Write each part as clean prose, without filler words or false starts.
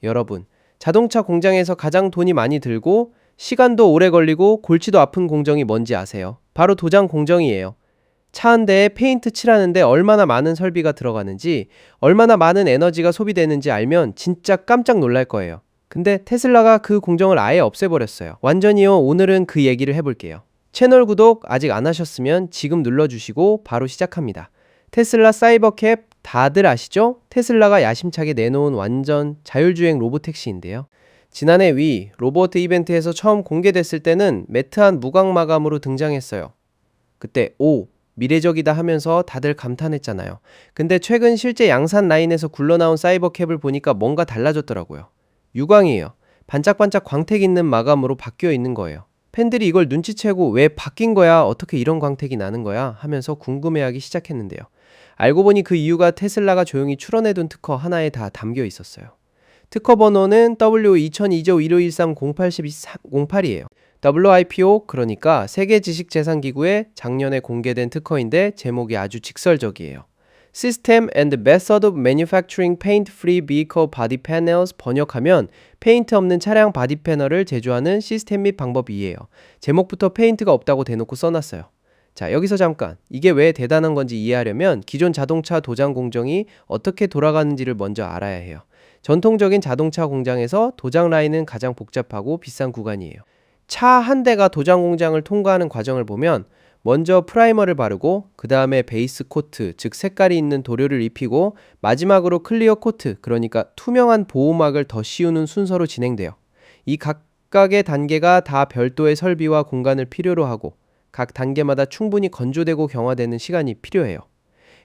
여러분, 자동차 공장에서 가장 돈이 많이 들고 시간도 오래 걸리고 골치도 아픈 공정이 뭔지 아세요? 바로 도장 공정이에요. 차 한 대에 페인트 칠하는데 얼마나 많은 설비가 들어가는지, 얼마나 많은 에너지가 소비되는지 알면 진짜 깜짝 놀랄 거예요. 근데 테슬라가 그 공정을 아예 없애버렸어요. 완전히요. 오늘은 그 얘기를 해볼게요. 채널 구독 아직 안 하셨으면 지금 눌러주시고 바로 시작합니다. 테슬라 사이버캡 다들 아시죠? 테슬라가 야심차게 내놓은 완전 자율주행 로보택시인데요. 지난해 위 로버트 이벤트에서 처음 공개됐을 때는 매트한 무광 마감으로 등장했어요. 그때 오, 미래적이다 하면서 다들 감탄했잖아요. 근데 최근 실제 양산 라인에서 굴러나온 사이버캡을 보니까 뭔가 달라졌더라고요. 유광이에요. 반짝반짝 광택 있는 마감으로 바뀌어 있는 거예요. 팬들이 이걸 눈치채고 왜 바뀐 거야? 어떻게 이런 광택이 나는 거야? 하면서 궁금해하기 시작했는데요. 알고 보니 그 이유가 테슬라가 조용히 출원해둔 특허 하나에 다 담겨 있었어요. 특허 번호는 W2002-1513-0812-08이에요. WIPO, 그러니까 세계지식재산기구에 작년에 공개된 특허인데 제목이 아주 직설적이에요. System and Method of Manufacturing Paint-Free Vehicle Body Panels, 번역하면 페인트 없는 차량 바디 패널을 제조하는 시스템 및 방법이에요. 제목부터 페인트가 없다고 대놓고 써놨어요. 자, 여기서 잠깐, 이게 왜 대단한 건지 이해하려면 기존 자동차 도장 공정이 어떻게 돌아가는지를 먼저 알아야 해요. 전통적인 자동차 공장에서 도장 라인은 가장 복잡하고 비싼 구간이에요. 차 한 대가 도장 공장을 통과하는 과정을 보면 먼저 프라이머를 바르고 그 다음에 베이스 코트, 즉 색깔이 있는 도료를 입히고 마지막으로 클리어 코트, 그러니까 투명한 보호막을 더 씌우는 순서로 진행돼요. 이 각각의 단계가 다 별도의 설비와 공간을 필요로 하고 각 단계마다 충분히 건조되고 경화되는 시간이 필요해요.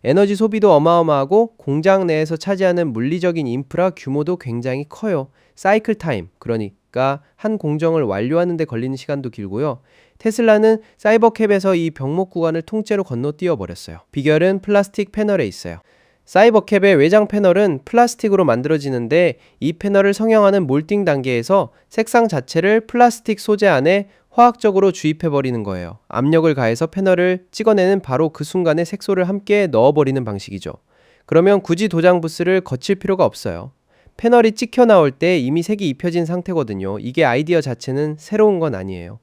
에너지 소비도 어마어마하고 공장 내에서 차지하는 물리적인 인프라 규모도 굉장히 커요. 사이클 타임, 그러니까 한 공정을 완료하는 데 걸리는 시간도 길고요. 테슬라는 사이버캡에서 이 병목 구간을 통째로 건너뛰어 버렸어요. 비결은 플라스틱 패널에 있어요. 사이버캡의 외장 패널은 플라스틱으로 만들어지는데 이 패널을 성형하는 몰딩 단계에서 색상 자체를 플라스틱 소재 안에 화학적으로 주입해버리는 거예요. 압력을 가해서 패널을 찍어내는 바로 그 순간에 색소를 함께 넣어버리는 방식이죠. 그러면 굳이 도장 부스를 거칠 필요가 없어요. 패널이 찍혀 나올 때 이미 색이 입혀진 상태거든요. 이게 아이디어 자체는 새로운 건 아니에요.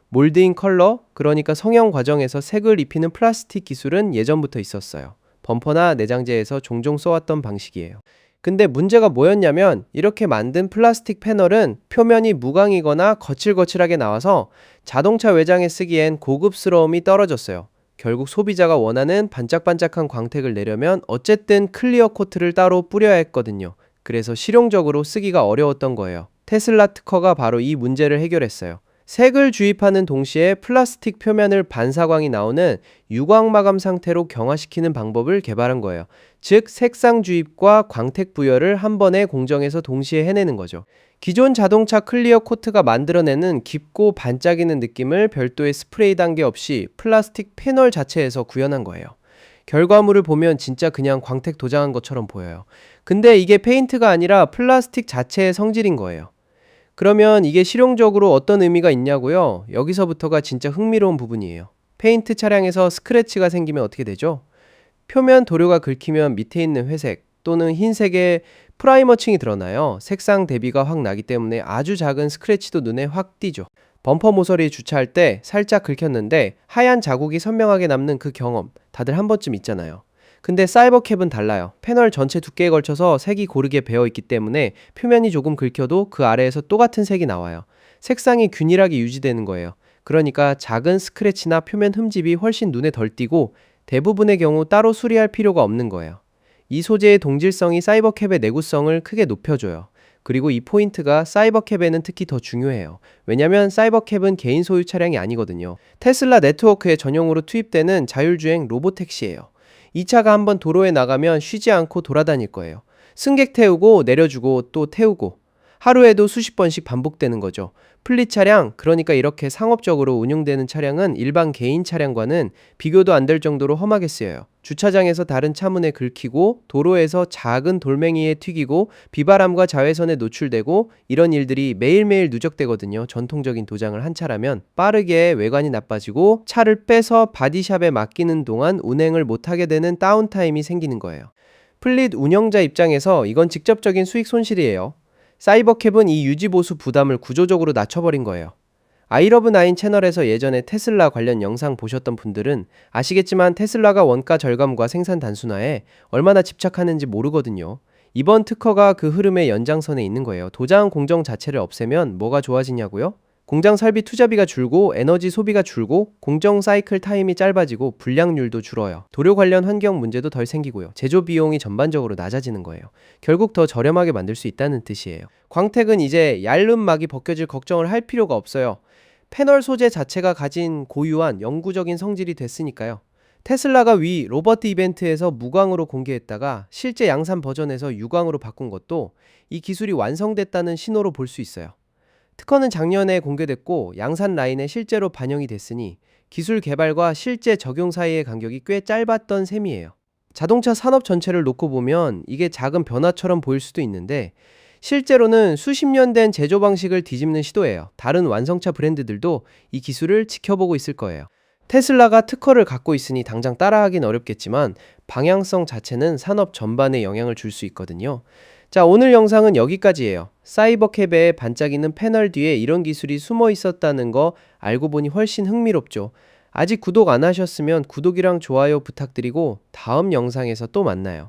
몰드인 컬러, 그러니까 성형 과정에서 색을 입히는 플라스틱 기술은 예전부터 있었어요. 범퍼나 내장재에서 종종 써왔던 방식이에요. 근데 문제가 뭐였냐면 이렇게 만든 플라스틱 패널은 표면이 무광이거나 거칠거칠하게 나와서 자동차 외장에 쓰기엔 고급스러움이 떨어졌어요. 결국 소비자가 원하는 반짝반짝한 광택을 내려면 어쨌든 클리어 코트를 따로 뿌려야 했거든요. 그래서 실용적으로 쓰기가 어려웠던 거예요. 테슬라 특허가 바로 이 문제를 해결했어요. 색을 주입하는 동시에 플라스틱 표면을 반사광이 나오는 유광 마감 상태로 경화시키는 방법을 개발한 거예요. 즉 색상 주입과 광택 부여를 한 번에 공정에서 동시에 해내는 거죠. 기존 자동차 클리어 코트가 만들어내는 깊고 반짝이는 느낌을 별도의 스프레이 단계 없이 플라스틱 패널 자체에서 구현한 거예요. 결과물을 보면 진짜 그냥 광택 도장한 것처럼 보여요. 근데 이게 페인트가 아니라 플라스틱 자체의 성질인 거예요. 그러면 이게 실용적으로 어떤 의미가 있냐고요? 여기서부터가 진짜 흥미로운 부분이에요. 페인트 차량에서 스크래치가 생기면 어떻게 되죠? 표면 도료가 긁히면 밑에 있는 회색 또는 흰색의 프라이머층이 드러나요. 색상 대비가 확 나기 때문에 아주 작은 스크래치도 눈에 확 띄죠. 범퍼 모서리에 주차할 때 살짝 긁혔는데 하얀 자국이 선명하게 남는 그 경험 다들 한 번쯤 있잖아요. 근데 사이버캡은 달라요. 패널 전체 두께에 걸쳐서 색이 고르게 배어있기 때문에 표면이 조금 긁혀도 그 아래에서 또 같은 색이 나와요. 색상이 균일하게 유지되는 거예요. 그러니까 작은 스크래치나 표면 흠집이 훨씬 눈에 덜 띄고 대부분의 경우 따로 수리할 필요가 없는 거예요. 이 소재의 동질성이 사이버캡의 내구성을 크게 높여줘요. 그리고 이 포인트가 사이버캡에는 특히 더 중요해요. 왜냐면 사이버캡은 개인 소유 차량이 아니거든요. 테슬라 네트워크에 전용으로 투입되는 자율주행 로보택시예요. 이 차가 한번 도로에 나가면 쉬지 않고 돌아다닐 거예요. 승객 태우고 내려주고 또 태우고 하루에도 수십 번씩 반복되는 거죠. 플릿 차량, 그러니까 이렇게 상업적으로 운용되는 차량은 일반 개인 차량과는 비교도 안 될 정도로 험하게 쓰여요. 주차장에서 다른 차문에 긁히고 도로에서 작은 돌멩이에 튀기고 비바람과 자외선에 노출되고 이런 일들이 매일매일 누적되거든요. 전통적인 도장을 한 차라면 빠르게 외관이 나빠지고 차를 빼서 바디샵에 맡기는 동안 운행을 못하게 되는 다운타임이 생기는 거예요. 플릿 운영자 입장에서 이건 직접적인 수익 손실이에요. 사이버캡은 이 유지보수 부담을 구조적으로 낮춰버린 거예요. 아이러브9 채널에서 예전에 테슬라 관련 영상 보셨던 분들은 아시겠지만 테슬라가 원가 절감과 생산 단순화에 얼마나 집착하는지 모르거든요. 이번 특허가 그 흐름의 연장선에 있는 거예요. 도장 공정 자체를 없애면 뭐가 좋아지냐고요? 공장 설비 투자비가 줄고 에너지 소비가 줄고 공정 사이클 타임이 짧아지고 불량률도 줄어요. 도료 관련 환경 문제도 덜 생기고요. 제조 비용이 전반적으로 낮아지는 거예요. 결국 더 저렴하게 만들 수 있다는 뜻이에요. 광택은 이제 얇은 막이 벗겨질 걱정을 할 필요가 없어요. 패널 소재 자체가 가진 고유한 영구적인 성질이 됐으니까요. 테슬라가 위 로버트 이벤트에서 무광으로 공개했다가 실제 양산 버전에서 유광으로 바꾼 것도 이 기술이 완성됐다는 신호로 볼 수 있어요. 특허는 작년에 공개됐고 양산 라인에 실제로 반영이 됐으니 기술 개발과 실제 적용 사이의 간격이 꽤 짧았던 셈이에요. 자동차 산업 전체를 놓고 보면 이게 작은 변화처럼 보일 수도 있는데 실제로는 수십 년 된 제조 방식을 뒤집는 시도예요. 다른 완성차 브랜드들도 이 기술을 지켜보고 있을 거예요. 테슬라가 특허를 갖고 있으니 당장 따라하긴 어렵겠지만 방향성 자체는 산업 전반에 영향을 줄 수 있거든요. 자, 오늘 영상은 여기까지예요. 사이버캡의 반짝이는 패널 뒤에 이런 기술이 숨어 있었다는 거 알고 보니 훨씬 흥미롭죠. 아직 구독 안 하셨으면 구독이랑 좋아요 부탁드리고 다음 영상에서 또 만나요.